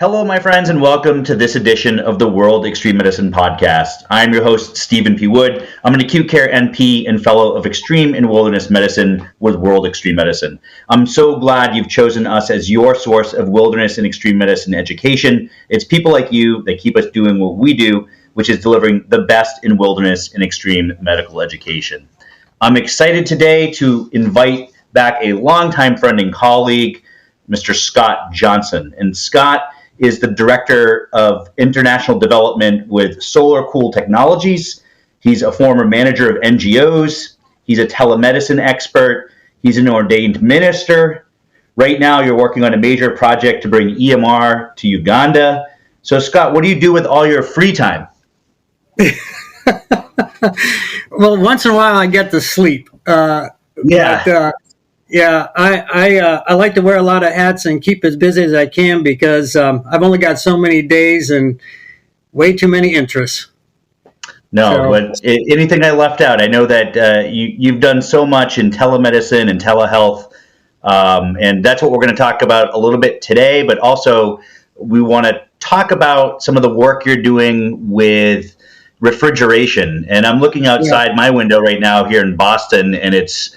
Hello, my friends, and welcome to this edition of the World Extreme Medicine Podcast. I'm your host, Stephen P. Wood. I'm an acute care NP and fellow of extreme and wilderness medicine with World Extreme Medicine. I'm so glad you've chosen us as your source of wilderness and extreme medicine education. It's people like you that keep us doing what we do, which is delivering the best in wilderness and extreme medical education. I'm excited today to invite back a longtime friend and colleague, Mr. Scott Johnson. And Scott is the Director of International Development with Solar Cool Technologies. He's a former manager of NGOs. He's a telemedicine expert. He's an ordained minister. Right now, you're working on a major project to bring EMR to Uganda. So, Scott, what do you do with all your free time? Well, once in a while, I get to sleep. I like to wear a lot of hats and keep as busy as I can because I've only got so many days and way too many interests. But anything I left out, I know that you've done so much in telemedicine and telehealth, and that's what we're going to talk about a little bit today, but also we want to talk about some of the work you're doing with refrigeration. And I'm looking outside my window right now here in Boston, and it's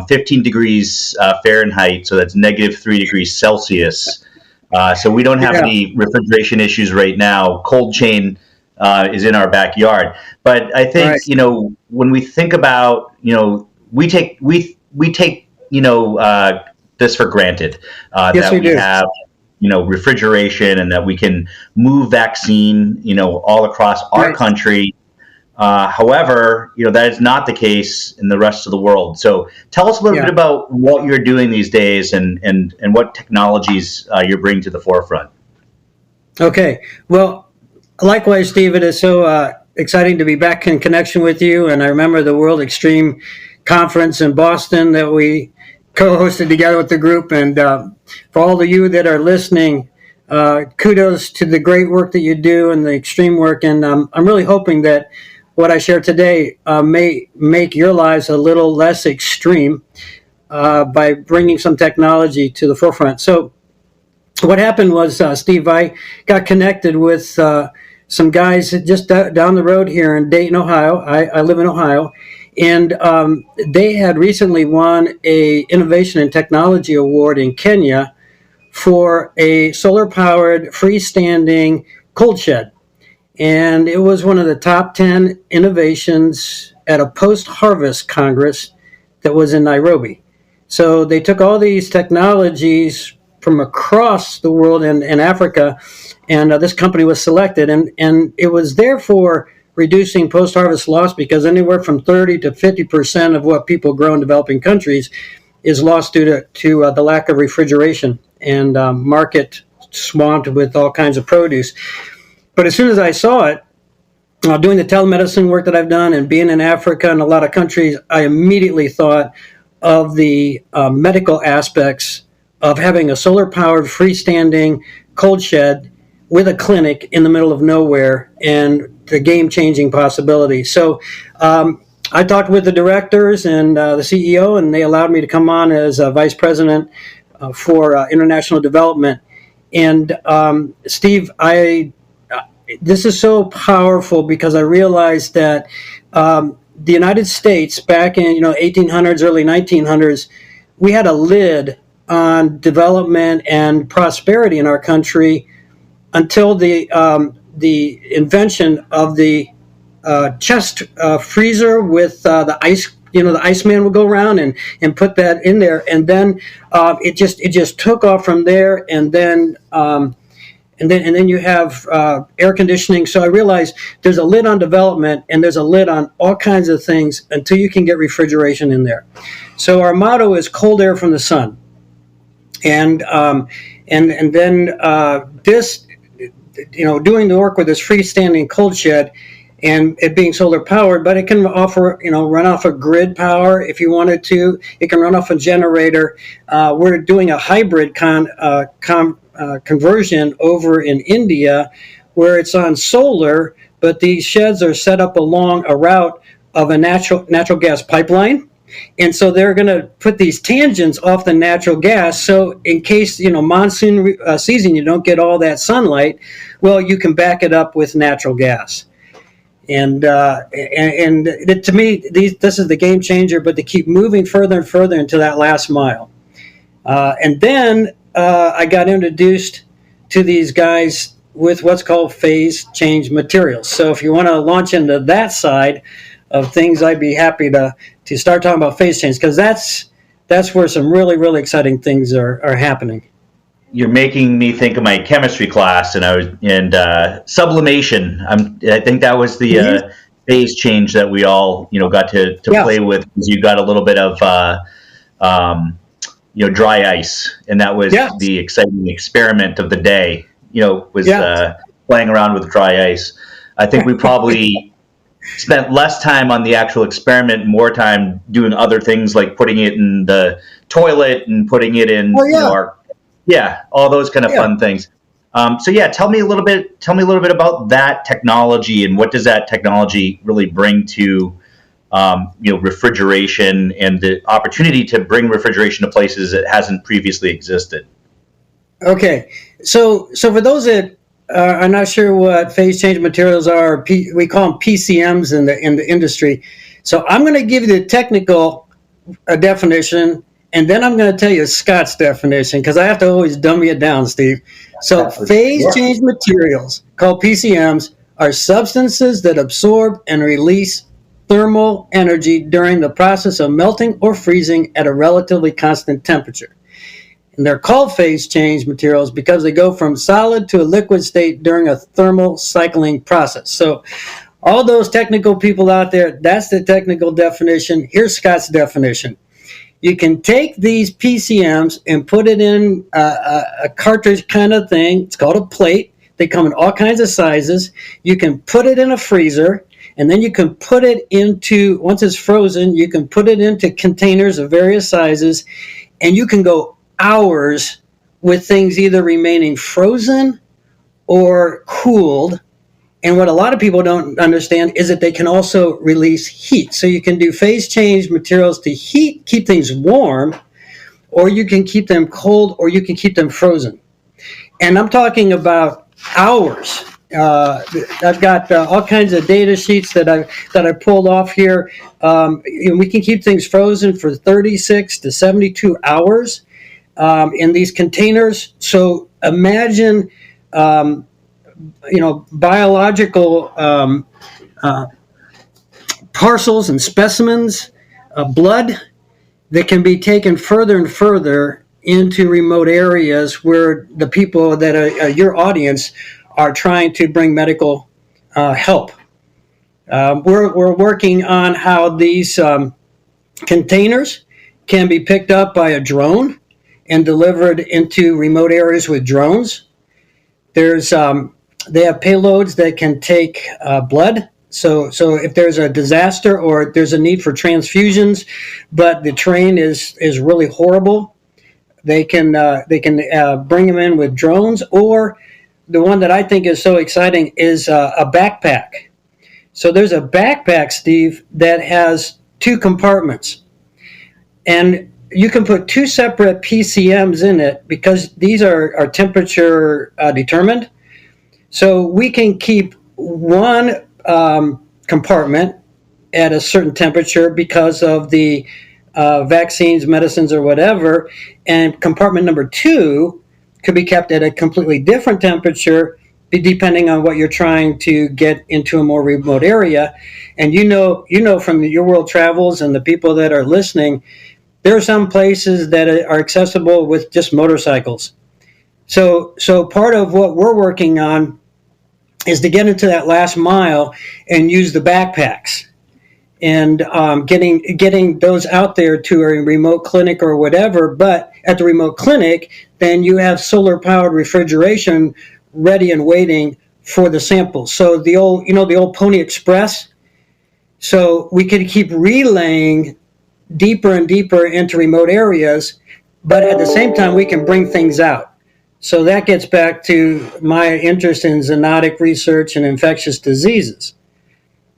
15 degrees Fahrenheit, so that's negative 3 degrees Celsius. So we don't have any refrigeration issues right now. Cold chain is in our backyard. But I think, when we think about, we take this for granted, that we have, refrigeration and that we can move vaccine, all across our country. However, that is not the case in the rest of the world. So tell us a little bit about what you're doing these days and what technologies you're bringing to the forefront. Okay. Well, likewise, Steve, it is so exciting to be back in connection with you. And I remember the World Extreme Conference in Boston that we co-hosted together with the group. And for all of you that are listening, kudos to the great work that you do and the extreme work. And I'm really hoping that what I share today may make your lives a little less extreme by bringing some technology to the forefront. So what happened was, Steve, I got connected with some guys just down the road here in Dayton, Ohio. I live in Ohio. And they had recently won a Innovation and Technology Award in Kenya for a solar-powered freestanding cold shed. And it was one of the top 10 innovations at a post-harvest congress that was in Nairobi. So they took all these technologies from across the world and Africa, and this company was selected. And it was therefore reducing post-harvest loss because anywhere from 30 to 50% of what people grow in developing countries is lost due to the lack of refrigeration and market swamped with all kinds of produce. But as soon as I saw it, doing the telemedicine work that I've done and being in Africa and a lot of countries, I immediately thought of the medical aspects of having a solar-powered freestanding cold shed with a clinic in the middle of nowhere and the game-changing possibility. So I talked with the directors and the CEO, and they allowed me to come on as a vice president for international development. And Steve, this is so powerful because I realized that the United States back in 1800s, early 1900s, we had a lid on development and prosperity in our country until the invention of the chest freezer with the ice. The Iceman would go around and put that in there, and then it just took off from there, and then you have air conditioning. So I realized there's a lid on development and there's a lid on all kinds of things until you can get refrigeration in there. So our motto is cold air from the sun. And then this, doing the work with this freestanding cold shed and it being solar powered, but it can offer, run off of grid power if you wanted to. It can run off a generator. We're doing a hybrid conversion over in India where it's on solar, but these sheds are set up along a route of a natural gas pipeline. And so they're going to put these tangents off the natural gas. So in case, monsoon season, you don't get all that sunlight, well, you can back it up with natural gas. And to me, this is the game changer, but they keep moving further and further into that last mile. And then I got introduced to these guys with what's called phase change materials. So if you want to launch into that side of things, I'd be happy to start talking about phase change, because that's where some really, really exciting things are happening. You're making me think of my chemistry class, and sublimation. I think that was the phase change that we all got to play with, because you got a little bit of dry ice, and that was the exciting experiment of the day. Playing around with dry ice. I think we probably spent less time on the actual experiment, more time doing other things like putting it in the toilet and putting it in all those kind of fun things. Tell me a little bit about that technology, and what does that technology really bring to refrigeration, and the opportunity to bring refrigeration to places that hasn't previously existed. Okay, so for those that are not sure what phase change materials are, we call them PCMs in the industry. So I'm going to give you the technical definition, and then I'm going to tell you Scott's definition, because I have to always dummy it down, Steve. So phase change materials, called PCMs, are substances that absorb and release thermal energy during the process of melting or freezing at a relatively constant temperature. And they're called phase change materials because they go from solid to a liquid state during a thermal cycling process. So all those technical people out there, that's the technical definition. Here's Scott's definition. You can take these PCMs and put it in a cartridge kind of thing. It's called a plate. They come in all kinds of sizes. You can put it in a freezer, and then you can put it into, once it's frozen, you can put it into containers of various sizes, and you can go hours with things either remaining frozen or cooled. And what a lot of people don't understand is that they can also release heat. So you can do phase change materials to keep things warm, or you can keep them cold, or you can keep them frozen. And I'm talking about hours. I've got all kinds of data sheets that I pulled off here. We can keep things frozen for 36 to 72 hours in these containers. So imagine, biological parcels and specimens of blood that can be taken further and further into remote areas where the people that are your audience are trying to bring medical help. We're working on how these containers can be picked up by a drone and delivered into remote areas with drones. They have payloads that can take blood. So if there's a disaster or there's a need for transfusions, but the terrain is really horrible, they can bring them in with drones. Or the one that I think is so exciting is a backpack. So there's a backpack, Steve, that has 2 compartments, and you can put 2 separate PCMs in it because these are temperature determined. So we can keep one compartment at a certain temperature because of the vaccines, medicines, or whatever, and compartment number 2 could be kept at a completely different temperature depending on what you're trying to get into a more remote area. And you know from your world travels and the people that are listening, there are some places that are accessible with just motorcycles. So part of what we're working on is to get into that last mile and use the backpacks, and getting those out there to a remote clinic or whatever. But at the remote clinic, then you have solar powered refrigeration ready and waiting for the samples. So the old Pony Express. So we could keep relaying deeper and deeper into remote areas, but at the same time we can bring things out. So that gets back to my interest in zoonotic research and infectious diseases.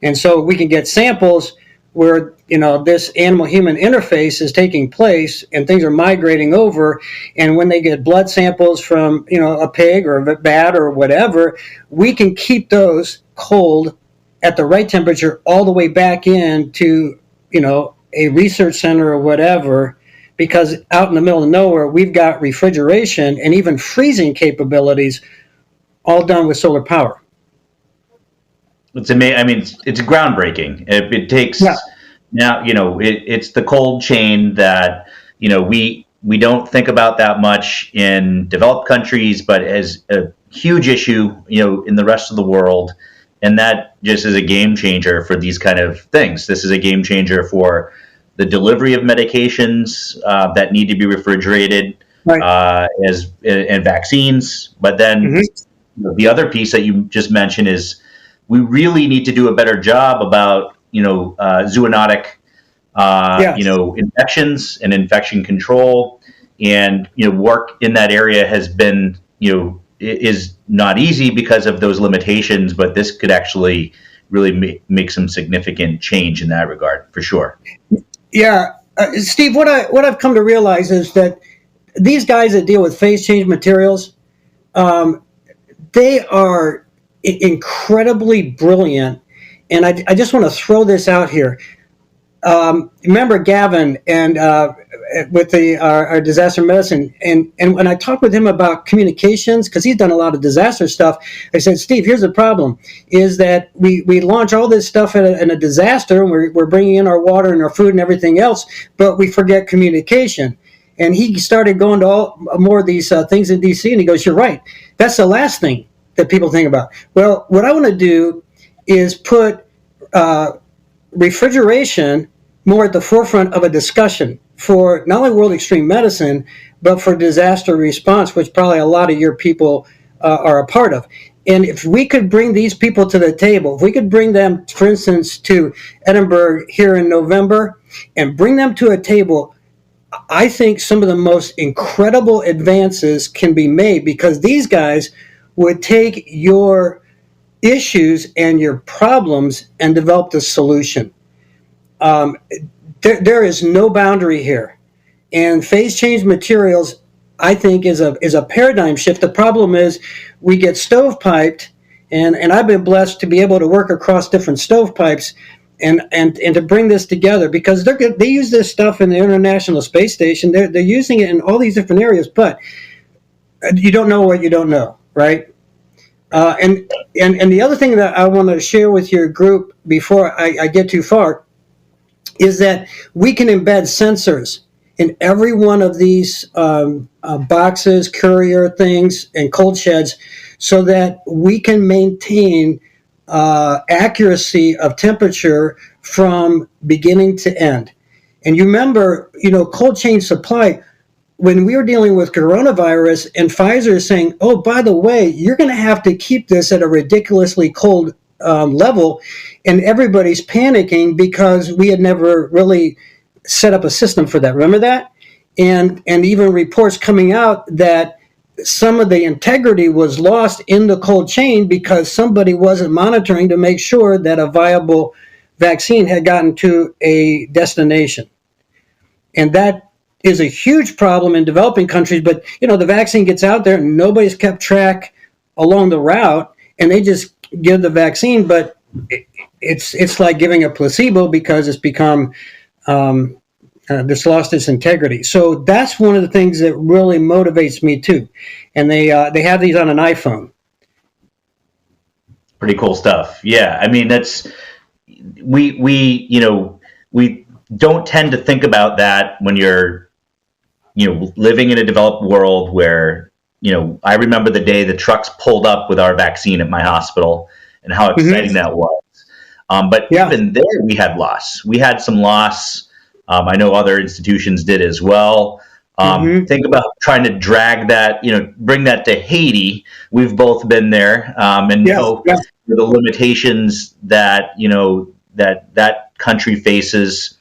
And so we can get samples where this animal-human interface is taking place and things are migrating over, and when they get blood samples from a pig or a bat or whatever, we can keep those cold at the right temperature all the way back into a research center or whatever, because out in the middle of nowhere we've got refrigeration and even freezing capabilities, all done with solar power. It's amazing. I mean, it's groundbreaking. It takes now. It's the cold chain that we don't think about that much in developed countries, but as a huge issue, in the rest of the world, and that just is a game changer for these kind of things. This is a game changer for the delivery of medications that need to be refrigerated, right, and vaccines. But then the other piece that you just mentioned is, we really need to do a better job about, zoonotic, infections and infection control, and, work in that area has been, is not easy because of those limitations, but this could actually really make some significant change in that regard, for sure. Yeah. Steve, what I've come to realize is that these guys that deal with phase change materials, they are incredibly brilliant, and I just want to throw this out here. Remember Gavin and with our disaster medicine, and when I talked with him about communications, because he's done a lot of disaster stuff, I said, Steve, here's the problem: is that we launch all this stuff in a disaster, and we're bringing in our water and our food and everything else, but we forget communication. And he started going to all more of these things in DC, and he goes, "You're right. That's the last thing that people think about." Well, what I want to do is put refrigeration more at the forefront of a discussion for not only World Extreme Medicine, but for disaster response, which probably a lot of your people are a part of. And if we could bring these people to the table, if we could bring them, for instance, to Edinburgh here in November and bring them to a table, I think some of the most incredible advances can be made, because these guys would take your issues and your problems and develop the solution. There is no boundary here, and phase change materials, I think, is a paradigm shift. The problem is we get stovepiped, and I've been blessed to be able to work across different stovepipes and to bring this together, because they use this stuff in the International Space Station. They're using it in all these different areas, but you don't know what you don't know, right? And the other thing that I want to share with your group before I get too far is that we can embed sensors in every one of these boxes, courier things, and cold sheds, so that we can maintain accuracy of temperature from beginning to end. And you remember, cold chain supply, when we were dealing with coronavirus, and Pfizer is saying, oh, by the way, you're going to have to keep this at a ridiculously cold level, and everybody's panicking because we had never really set up a system for that. Remember that? And even reports coming out that some of the integrity was lost in the cold chain because somebody wasn't monitoring to make sure that a viable vaccine had gotten to a destination. And that is a huge problem in developing countries. But, the vaccine gets out there and nobody's kept track along the route, and they just give the vaccine, but it's like giving a placebo because it's become this lost its integrity. So that's one of the things that really motivates me too. And they have these on an iPhone. Pretty cool stuff. Yeah, I mean, that's we don't tend to think about that when you're living in a developed world where I remember the day the trucks pulled up with our vaccine at my hospital and how exciting that was. But even there, we had loss. We had some loss. I know other institutions did as well. Think about trying to drag that, bring that to Haiti. We've both been there, and know the limitations that that country faces.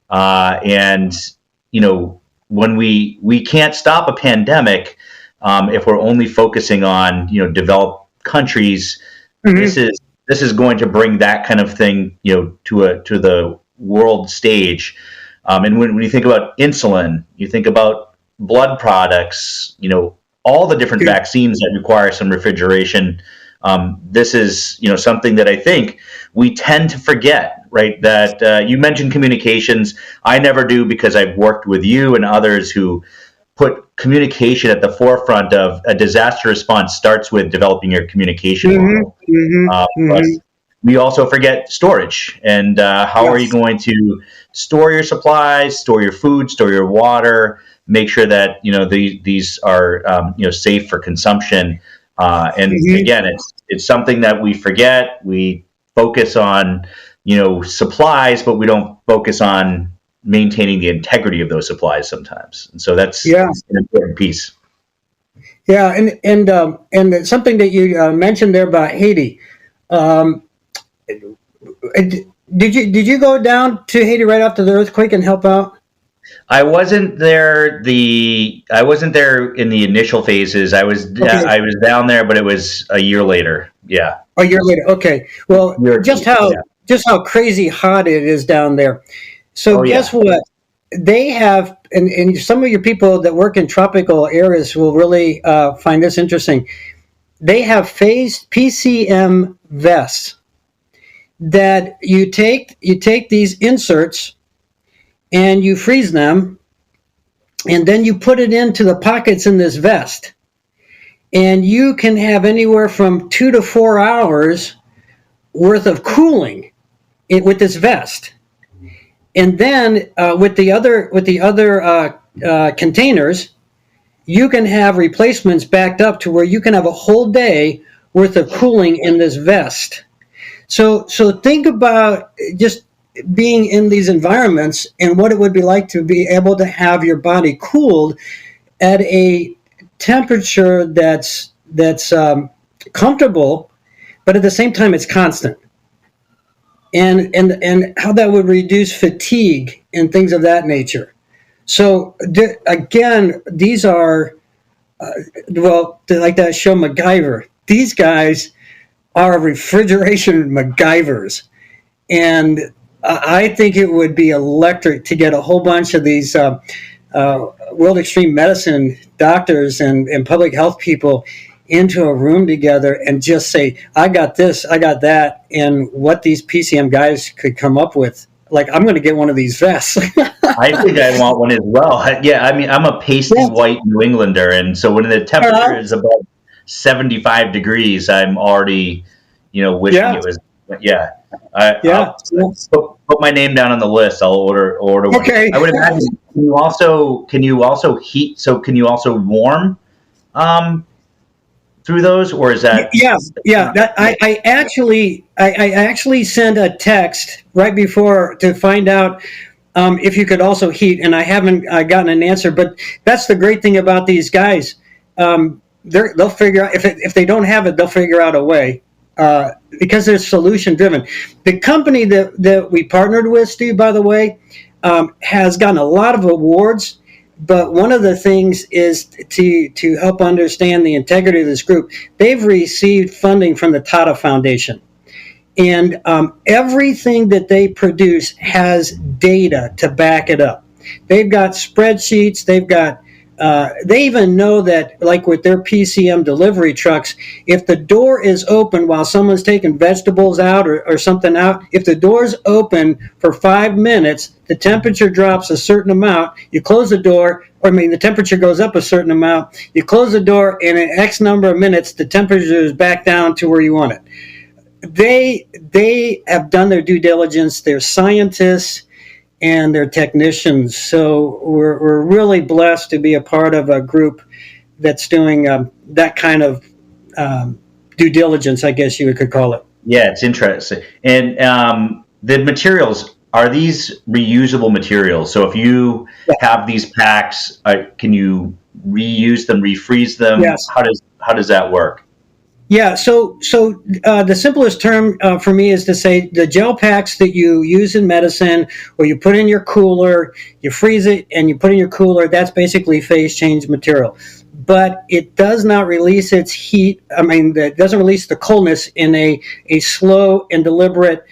And when we can't stop a pandemic if we're only focusing on developed countries. This is going to bring that kind of thing to the world stage. And when you think about insulin, you think about blood products, all the different vaccines that require some refrigeration. This is, something that I think we tend to forget, right? That you mentioned communications. I never do, because I've worked with you and others who put communication at the forefront of a disaster response. Starts with developing your communication model. But we also forget storage, and how are you going to store your supplies, store your food, store your water, make sure that these are safe for consumption. And again, it's something that we forget. We focus on supplies, but we don't focus on maintaining the integrity of those supplies sometimes. And so that's an important piece. Yeah, and something that you mentioned there about Haiti. Did you go down to Haiti right after the earthquake and help out? I wasn't there. I wasn't there in the initial phases. I was down there, but it was a year later. Yeah, a year later. Okay. Well, just how crazy hot it is down there. So guess what? They have, and some of your people that work in tropical areas will really find this interesting. They have phased PCM vests that you take these inserts and you freeze them, and then you put it into the pockets in this vest, and you can have anywhere from 2 to 4 hours worth of cooling with this vest. And then with the other containers, you can have replacements backed up to where you can have a whole day worth of cooling in this vest. So think about just being in these environments and what it would be like to be able to have your body cooled at a temperature that's comfortable, but at the same time it's constant. And how that would reduce fatigue and things of that nature. So again, these are like that show MacGyver. These guys are refrigeration MacGyvers, and I think it would be electric to get a whole bunch of these World Extreme Medicine doctors and public health people into a room together and just say, I got this, I got that, and what these PCM guys could come up with. Like, I'm going to get one of these vests. I think I want one as well. I'm a pasty white New Englander, and so when the temperature is above 75 degrees, I'm already, wishing it was. I'll put my name down on the list. I'll order one. Okay. I would imagine. Can you also heat? So can you also warm through those, or is that? I actually sent a text right before to find out if you could also heat, and I haven't gotten an answer. But that's the great thing about these guys. They'll figure out if they don't have it, they'll figure out a way. Because they're solution driven. The company that we partnered with, Steve, by the way, has gotten a lot of awards. But one of the things is to help understand the integrity of this group. They've received funding from the Tata Foundation. And everything that they produce has data to back it up. They've got spreadsheets. They even know that, like with their PCM delivery trucks, if the door is open while someone's taking vegetables out or something out, if the door's open for 5 minutes, the temperature drops a certain amount, you close the door, the temperature goes up a certain amount, you close the door, and in X number of minutes, the temperature is back down to where you want it. They have done their due diligence. They're scientists and they're technicians. So we're really blessed to be a part of a group that's doing that kind of due diligence, I guess you could call it. Yeah, it's interesting. And the materials, are these reusable materials? So if you have these packs, can you reuse them, refreeze them? Yes. How does that work? Yeah, so the simplest term for me is to say the gel packs that you use in medicine, or you put in your cooler, you freeze it, and you put in your cooler, that's basically phase change material. But it does not release its heat. It doesn't release the coldness in a slow and deliberate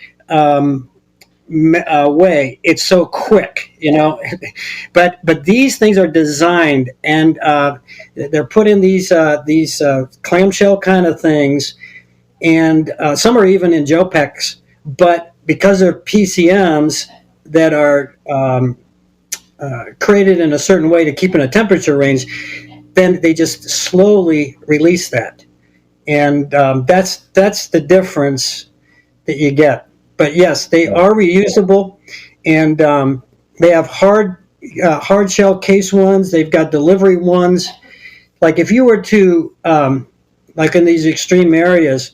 way. It's so quick, but these things are designed, and they're put in these clamshell kind of things, and some are even in gel packs. But because they're PCMs that are created in a certain way to keep in a temperature range, then they just slowly release that, and that's the difference that you get. But yes, they are reusable, and they have hard shell case ones. They've got delivery ones. Like if you were to, like in these extreme areas,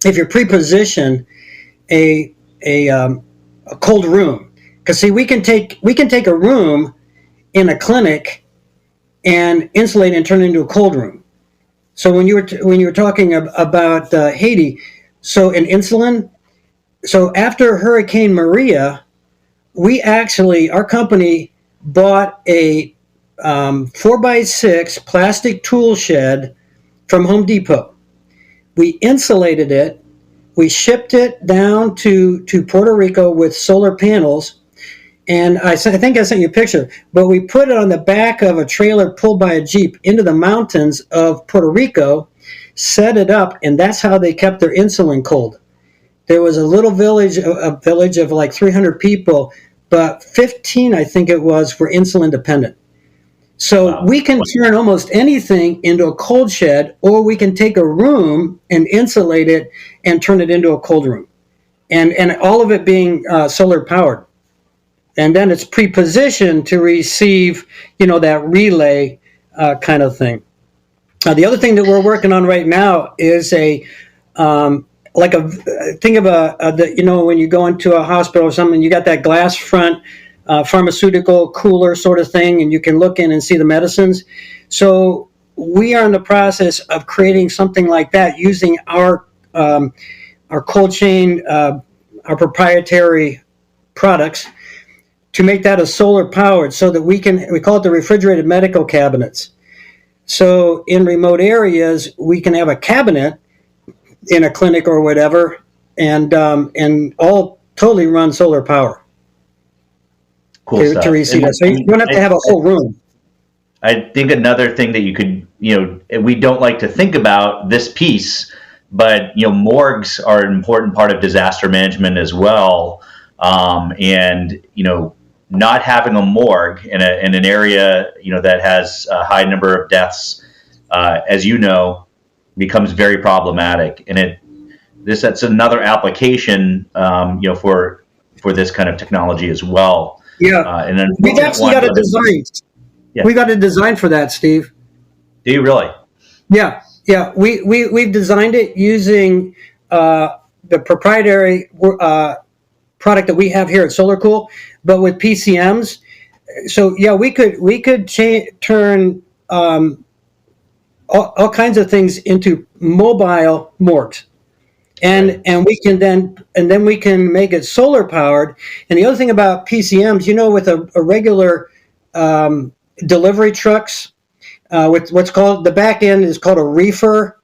if you're pre-position a cold room, because see, we can take a room in a clinic and insulate and turn it into a cold room. So when you were talking about Haiti, so in insulin. So after Hurricane Maria, our company bought a 4x6 plastic tool shed from Home Depot. We insulated it. We shipped it down to Puerto Rico with solar panels. And I think I sent you a picture, but we put it on the back of a trailer pulled by a Jeep into the mountains of Puerto Rico, set it up, and that's how they kept their insulin cold. There was a little village of like 300 people, but 15, I think it was, were insulin dependent. So we can turn almost anything into a cold shed, or we can take a room and insulate it and turn it into a cold room. And all of it being solar powered. And then it's pre-positioned to receive, that relay kind of thing. The other thing that we're working on right now is think of when you go into a hospital or something, you got that glass front pharmaceutical cooler sort of thing, and you can look in and see the medicines. So we are in the process of creating something like that using our cold chain, our proprietary products, to make that a solar powered, so that we call it the refrigerated medical cabinets. So in remote areas, we can have a cabinet in a clinic or whatever, and all totally run solar power. Cool to, stuff. to receive it. So you don't have to have a whole room. I think another thing that you could, we don't like to think about this piece, but morgues are an important part of disaster management as well. And not having a morgue in an area that has a high number of deaths, as becomes very problematic. And that's another application for this kind of technology as well. Yeah, and then we've actually got a design. Yeah. We got a design for that, Steve. Do you really? Yeah. We've designed it using the proprietary product that we have here at SolarCool, but with PCMs. So yeah, we could turn all kinds of things into mobile morgues, and we can make it solar powered. And the other thing about PCMs, with a regular delivery trucks, with what's called the back end is called a reefer.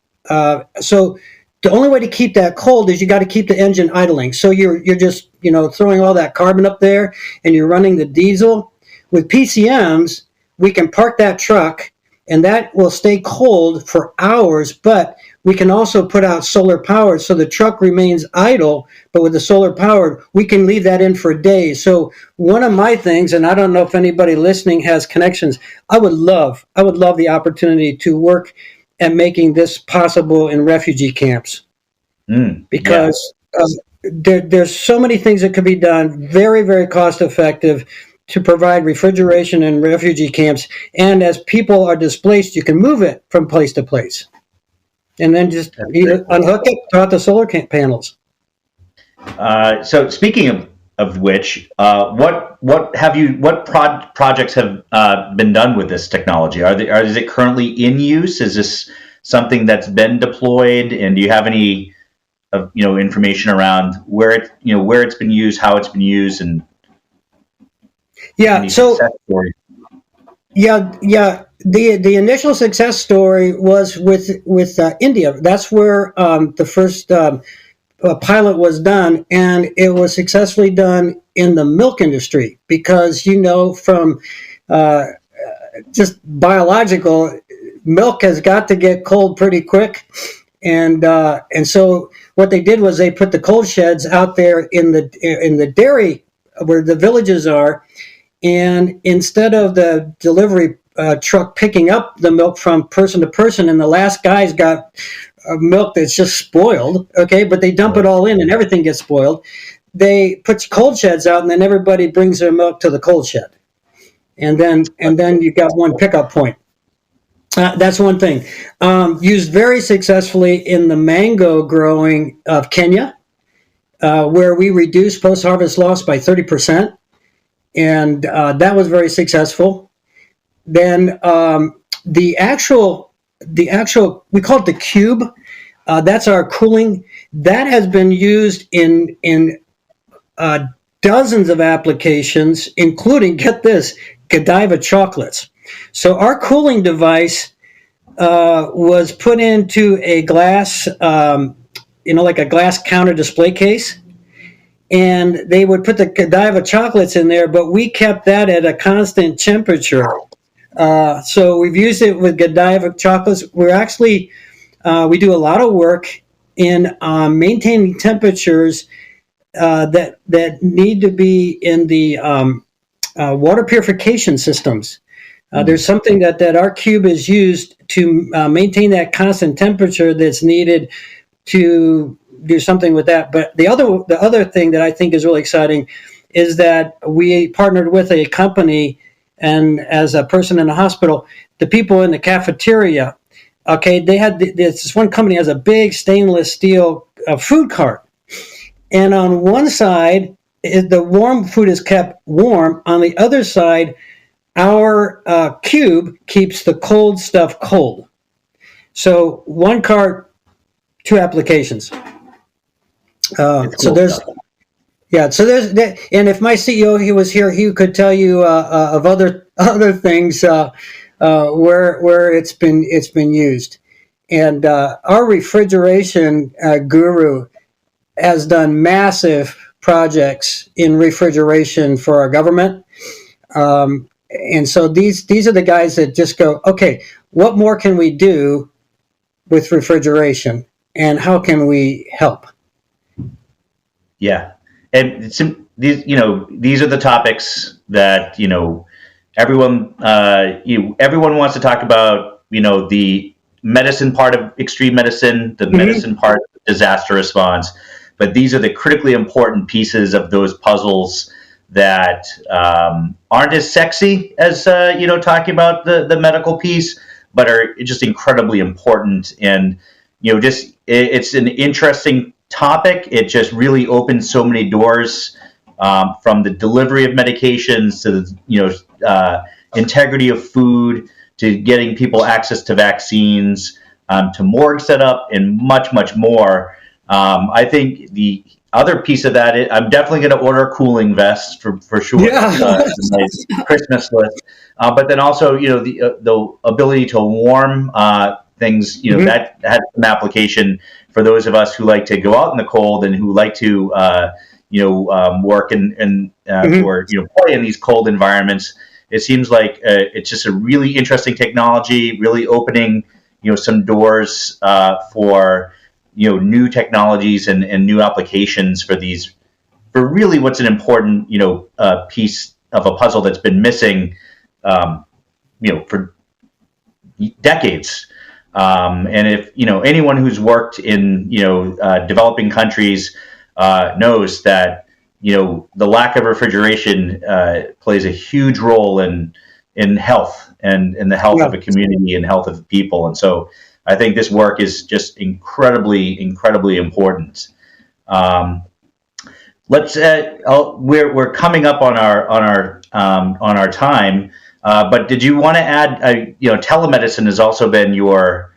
So the only way to keep that cold is you got to keep the engine idling. So you're just throwing all that carbon up there, and you're running the diesel. With PCMs, we can park that truck, and that will stay cold for hours. But we can also put out solar powered, so the truck remains idle. But with the solar powered, we can leave that in for days. So one of my things, and I don't know if anybody listening has connections, I would love the opportunity to work at making this possible in refugee camps, because there's so many things that could be done, very, very cost effective, to provide refrigeration in refugee camps. And as people are displaced, you can move it from place to place, and then just either unhook it, throw out the solar panels. So speaking of which, what projects have been done with this technology? Is it currently in use? Is this something that's been deployed? And do you have any information around where it's been used, how it's been used, and success stories? The initial success story was with India. That's where the first pilot was done, and it was successfully done in the milk industry because, from just biological, milk has got to get cold pretty quick. And so what they did was they put the cold sheds out there in the dairy where the villages are, and instead of the delivery truck picking up the milk from person to person, and the last guy's got milk that's just spoiled, okay, but they dump it all in and everything gets spoiled. They put cold sheds out, and then everybody brings their milk to the cold shed, and then you got one pickup point. That's one thing. Used very successfully in the mango growing of Kenya, where we reduced post-harvest loss by 30%, and that was very successful. Then the actual we call it the cube. That's our cooling. That has been used in dozens of applications, including, get this, Godiva chocolates. So our cooling device was put into a glass, like a glass counter display case, and they would put the Godiva chocolates in there, but we kept that at a constant temperature. So we've used it with Godiva chocolates. We're actually, we do a lot of work in maintaining temperatures that need to be in the water purification systems. There's something that our cube is used to maintain that constant temperature that's needed to do something with that. But the other thing that I think is really exciting is that we partnered with a company, and as a person in the hospital, the people in the cafeteria, okay, they had this one company has a big stainless steel food cart, and on one side the warm food is kept warm. On the other side, our cube keeps the cold stuff cold. So one cart, two applications. So there's, and if my CEO he was here, he could tell you of other things where it's been used. And our refrigeration guru has done massive projects in refrigeration for our government. And so these are the guys that just go, okay, what more can we do with refrigeration, and how can we help? Yeah, and these are the topics that everyone wants to talk about. The medicine part of extreme medicine, the medicine part of disaster response, but these are the critically important pieces of those puzzles that aren't as sexy as talking about the medical piece, but are just incredibly important. And it's an interesting topic. It just really opens so many doors, from the delivery of medications to the integrity of food, to getting people access to vaccines, to morgue setup, and much more. I think the other piece of that, I'm definitely going to order a cooling vest for sure. Yeah. It's a nice Christmas list. But then also, the ability to warm things, that has some application for those of us who like to go out in the cold and who like to, work and or play in these cold environments. It seems like it's just a really interesting technology, really opening some doors for new technologies and new applications for really what's an important piece of a puzzle that's been missing for decades. And if anyone who's worked in developing countries knows that the lack of refrigeration plays a huge role in health and in the health of a community and health of people. And so I think this work is just incredibly important. We're coming up on our time, but did you want to add? Telemedicine has also been your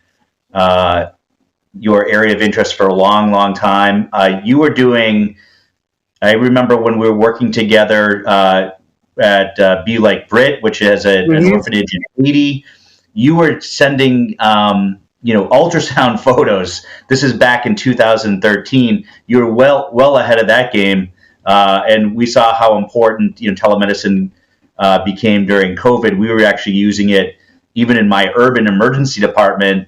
area of interest for a long time. You were doing. I remember when we were working together at Be Like Brit, which is an orphanage in Haiti. You were sending ultrasound photos. This is back in 2013. You were well ahead of that game, and we saw how important telemedicine became during COVID. We were actually using it even in my urban emergency department,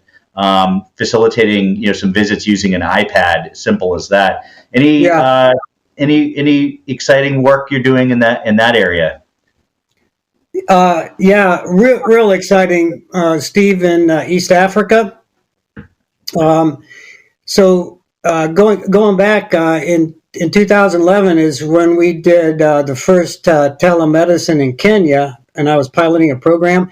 facilitating some visits using an iPad. Simple as that. Any exciting work you're doing in that area? Real exciting, Steve, in East Africa. Going back in 2011 is when we did the first telemedicine in Kenya, and I was piloting a program,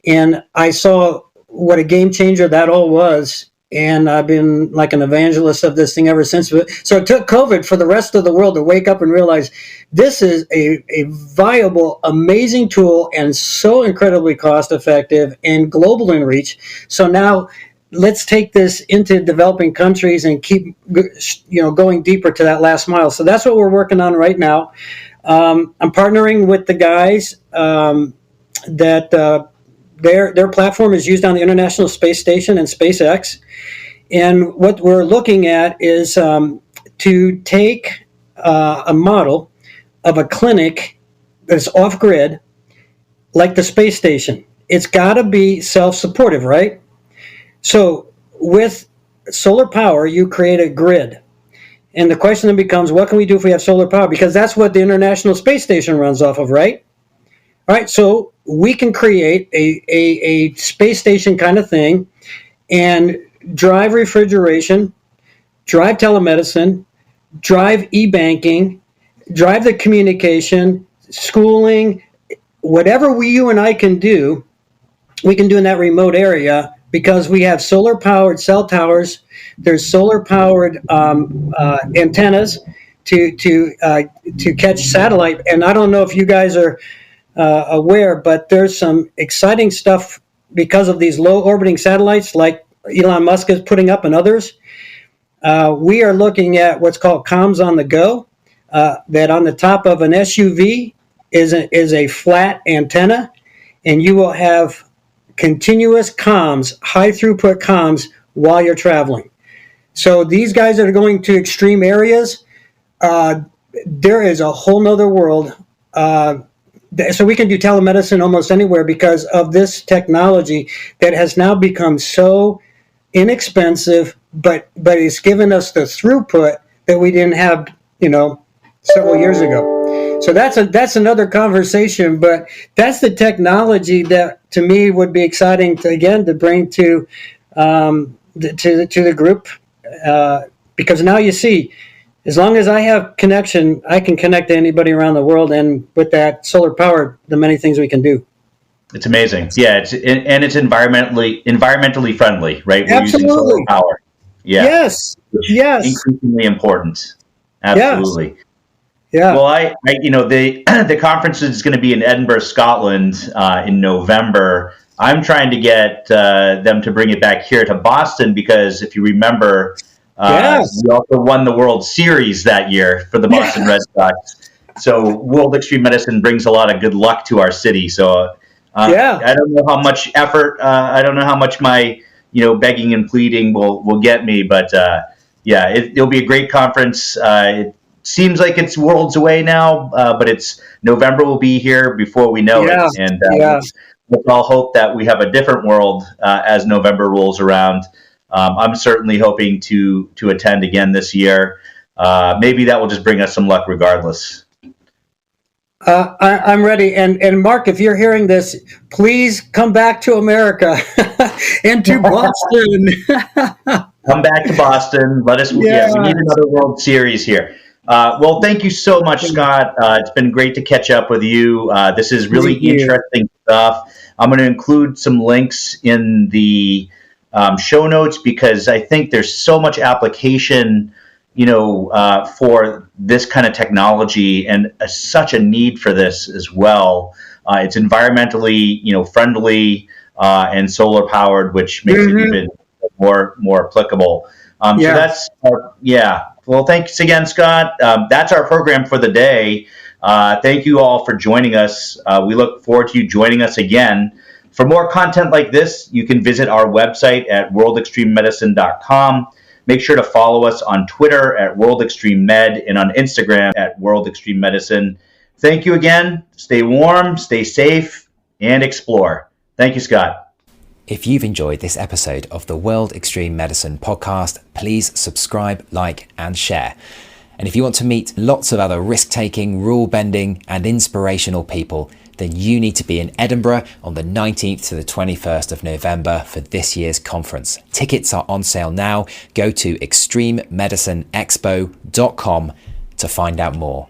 and I saw what a game changer that all was. And I've been like an evangelist of this thing ever since. So it took COVID for the rest of the world to wake up and realize this is a viable, amazing tool and so incredibly cost effective and global in reach. So now let's take this into developing countries and keep going deeper to that last mile. So that's what we're working on right now. I'm partnering with the guys that their platform is used on the International Space Station and SpaceX. And what we're looking at is to take a model of a clinic that's off-grid, like the space station. It's got to be self-supportive, right? So with solar power, you create a grid. And the question then becomes, what can we do if we have solar power? Because that's what the International Space Station runs off of, right? All right, so we can create a space station kind of thing and drive refrigeration, drive telemedicine, drive e-banking, drive the communication, schooling, whatever you and I can do, we can do in that remote area because we have solar-powered cell towers. There's solar-powered antennas to catch satellite. And I don't know if you guys are aware, but there's some exciting stuff because of these low orbiting satellites like Elon Musk is putting up and others. We are looking at what's called comms on the go, that on the top of an SUV is a flat antenna, and you will have continuous comms, high throughput comms while you're traveling. So these guys that are going to extreme areas, there is a whole nother world. So we can do telemedicine almost anywhere because of this technology that has now become so inexpensive, but it's given us the throughput that we didn't have, several years ago. So that's another conversation, but that's the technology that to me would be exciting to bring to the group, because now you see, as long as I have connection, I can connect to anybody around the world, and with that solar power, the many things we can do. It's amazing. Yeah, it's environmentally friendly, right? We're Absolutely. using solar power. Yeah. Yes. Increasingly important. Absolutely. Yes. Yeah. Well, the conference is going to be in Edinburgh, Scotland, in November. I'm trying to get them to bring it back here to Boston because if you remember, we also won the World Series that year for the Boston Red Sox. So World Extreme Medicine brings a lot of good luck to our city. So I don't know how much effort, I don't know how much my begging and pleading will get me, but it'll be a great conference. It seems like it's worlds away now, but it's November will be here before we know it. And let's all hope that we have a different world as November rolls around. I'm certainly hoping to attend again this year. Maybe that will just bring us some luck regardless. I'm ready. And Mark, if you're hearing this, please come back to America and to Boston. Come back to Boston. Let us. We need another World Series here. Well, thank you so much, Scott. It's been great to catch up with you. This is really interesting stuff. I'm going to include some links in the show notes because I think there's so much application, for this kind of technology and such a need for this as well. It's environmentally, you know, friendly and solar powered, which makes it even more applicable. So that's Well, thanks again, Scott. That's our program for the day. Thank you all for joining us. We look forward to you joining us again For more content like this, you can visit our website at worldextrememedicine.com. Make sure to follow us on Twitter at worldextrememed and on Instagram at worldextrememedicine. Thank you again. Stay warm, stay safe, and explore. Thank you, Scott. If you've enjoyed this episode of the World Extreme Medicine podcast, please subscribe, like, and share. And if you want to meet lots of other risk-taking, rule-bending, and inspirational people, then you need to be in Edinburgh on the 19th to the 21st of November for this year's conference. Tickets are on sale now. Go to extrememedicineexpo.com to find out more.